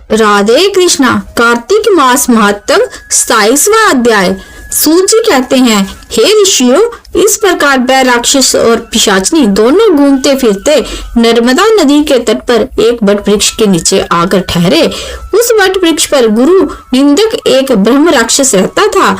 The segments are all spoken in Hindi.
राधे कृष्णा। कार्तिक मास महत्व 27वां अध्याय। सूत जी कहते हैं, हे ऋषियों, इस प्रकार बैर राक्षस और पिशाचनी दोनों घूमते फिरते नर्मदा नदी के तट पर एक वट वृक्ष के नीचे आकर ठहरे। उस वट वृक्ष पर गुरु निंदक एक ब्रह्म राक्षस रहता था।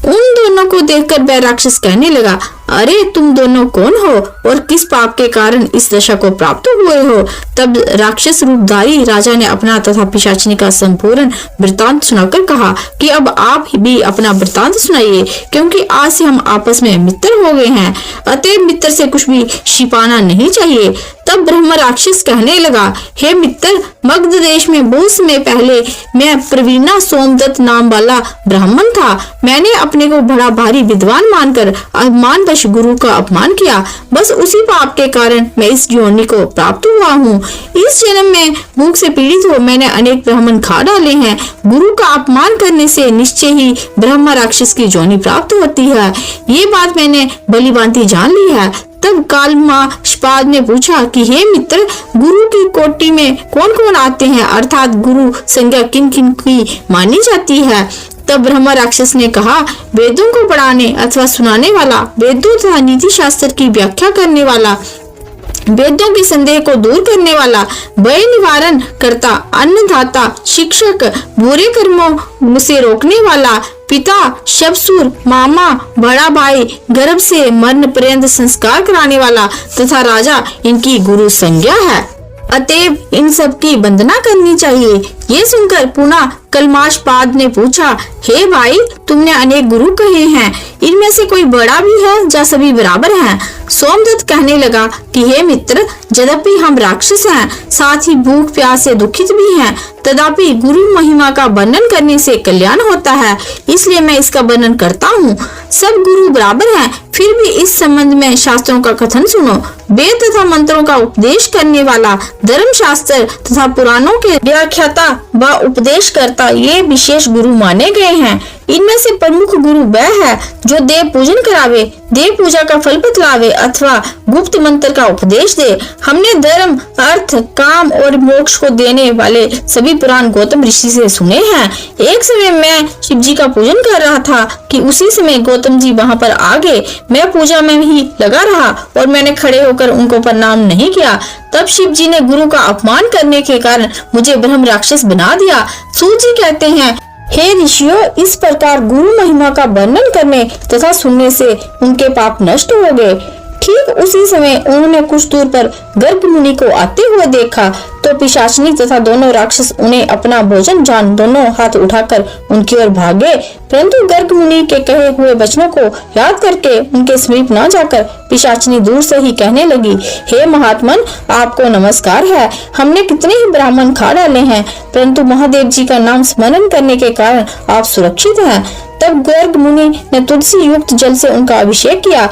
उन दोनों को देखकर बैर राक्षस कहने लगा, अरे तुम दोनों कौन हो और किस पाप के कारण इस दशा को प्राप्त हुए हो। तब राक्षस रूपधारी राजा ने अपना तथा पिशाचिनी का संपूर्ण वृतांत सुनाकर कहा कि अब आप भी अपना वृतांत सुनाइए, क्योंकि आज से हम आपस में मित्र हो गए हैं, अतः मित्र से कुछ भी छिपाना नहीं चाहिए। तब ब्रह्म राक्षस कहने लगा, हे मित्र, मगध देश में बहुत समय पहले मैं प्रवीणा सोमदत्त नाम वाला ब्राह्मण था। मैंने अपने को बड़ा भारी विद्वान मानकर अभिमानवश गुरु का अपमान किया। बस उसी पाप के कारण मैं इस योनि को प्राप्त हुआ हूँ। इस जन्म में भूख से पीड़ित हो मैंने अनेक ब्राह्मण खा डाले हैं। गुरु का अपमान करने से निश्चय ही ब्रह्म राक्षस की योनि प्राप्त होती है। ये बात मैंने भली भांति जान ली है। तब कालमाशपाद ने पूछा कि हे मित्र, गुरु की कोटि में कौन कौन आते हैं, अर्थात गुरु संज्ञा किन किन की मानी जाती है। तब ब्रह्म राक्षस ने कहा, वेदों को पढ़ाने अथवा सुनाने वाला, वेदों तथा नीति शास्त्र की व्याख्या करने वाला, वेदों के संदेह को दूर करने वाला, भय निवारण करता, अन्नदाता, शिक्षक, बुरे कर्मों से रोकने वाला, पिता, शबसूर, मामा, बड़ा भाई, गर्भ से मरण पर्यंत संस्कार कराने वाला तथा राजा इनकी गुरु संज्ञा है। अतएव इन सब की वंदना करनी चाहिए। ये सुनकर पुनः कलमाशपाद ने पूछा, हे भाई, तुमने अनेक गुरु कहे हैं, इनमें से कोई बड़ा भी है या सभी बराबर हैं? सोमदत्त कहने लगा कि हे मित्र, यद्यपि हम राक्षस हैं, साथ ही भूख प्यास से दुखित भी हैं, तथापि गुरु महिमा का वर्णन करने से कल्याण होता है, इसलिए मैं इसका वर्णन करता हूँ। सब गुरु बराबर हैं, फिर भी इस संबंध में शास्त्रों का कथन सुनो। वेद तथा मंत्रों का उपदेश करने वाला, धर्म शास्त्र तथा पुराणों के व्याख्याता व उपदेश करता, ये विशेष गुरु माने गए हैं। इनमें से प्रमुख गुरु वह है जो देव पूजन करावे, देव पूजा का फल बतलावे अथवा गुप्त मंत्र का उपदेश दे। हमने धर्म, अर्थ, काम और मोक्ष को देने वाले सभी पुराण गौतम ऋषि से सुने हैं। एक समय मैं शिव जी का पूजन कर रहा था कि उसी समय गौतम जी वहाँ पर आ गए। मैं पूजा में ही लगा रहा और मैंने खड़े होकर उनको प्रणाम नहीं किया। तब शिव जी ने गुरु का अपमान करने के कारण मुझे ब्रह्म राक्षस बना दिया। सूत जी कहते हैं, हे ऋषियों, इस प्रकार गुरु महिमा का वर्णन करने तथा सुनने से उनके पाप नष्ट हो गए। ठीक उसी समय उन्होंने कुछ दूर पर गर्ग मुनि को आते हुए देखा तो पिशाचिनी तथा दोनों राक्षस उन्हें अपना भोजन जान दोनों हाथ उठाकर उनकी ओर भागे। परंतु गर्ग मुनि के कहे हुए वचनों को याद करके उनके समीप न जाकर पिशाचिनी दूर से ही कहने लगी, हे महात्मन, आपको नमस्कार है। हमने कितने ही ब्राह्मण खा डाले हैं, परंतु महादेव जी का नाम स्मरण करने के कारण आप सुरक्षित हैं। तब गर्ग मुनि ने तुलसी युक्त जल से उनका अभिषेक किया।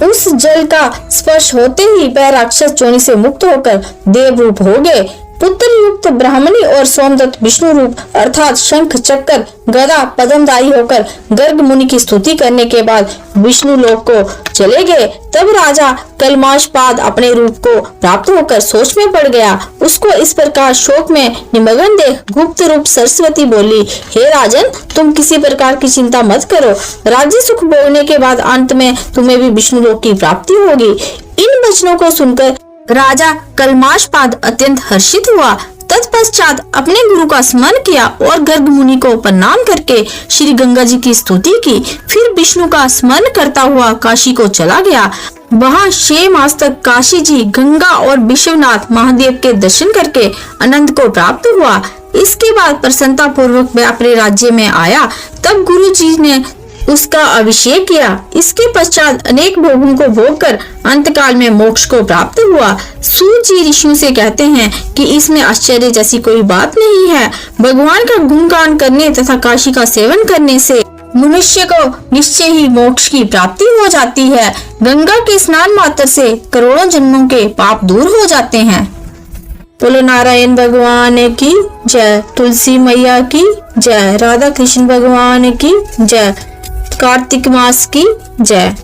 उस जल का स्पर्श होते ही वह राक्षस योनि से मुक्त होकर देव रूप हो गए। पुत्र युक्त ब्राह्मणी और सोमदत्त विष्णु रूप अर्थात शंख, चक्र, गदा, पद्मधारी होकर गर्ग मुनि की स्तुति करने के बाद विष्णु लोक को चले गए। तब राजा कलमाशपाद अपने रूप को प्राप्त होकर सोच में पड़ गया। उसको इस प्रकार शोक में निमग्न देख गुप्त रूप सरस्वती बोली, हे राजन, तुम किसी प्रकार की चिंता मत करो। राज्य सुख भोगने के बाद अंत में तुम्हें भी विष्णु लोक की प्राप्ति होगी। इन वचनों को सुनकर राजा कलमाशपाद अत्यंत हर्षित हुआ। तत्पश्चात अपने गुरु का स्मरण किया और गर्ग मुनि को प्रणाम करके श्री गंगा जी की स्तुति की। फिर विष्णु का स्मरण करता हुआ काशी को चला गया। वहाँ 6 मास तक काशी जी, गंगा और विश्वनाथ महादेव के दर्शन करके आनंद को प्राप्त हुआ। इसके बाद प्रसन्नता पूर्वक वह अपने राज्य में आया। तब गुरु जी ने उसका अभिषेक किया। इसके पश्चात अनेक भोगों को भोग कर अंतकाल में मोक्ष को प्राप्त हुआ। सूत जी ऋषियों से कहते हैं कि इसमें आश्चर्य जैसी कोई बात नहीं है। भगवान का गुणगान करने तथा काशी का सेवन करने से मनुष्य को निश्चय ही मोक्ष की प्राप्ति हो जाती है। गंगा के स्नान मात्र से करोड़ों जन्मों के पाप दूर हो जाते हैं। बोलो नारायण भगवान की जय, तुलसी मैया की जय, राधा कृष्ण भगवान की जय, कार्तिक मास की जय।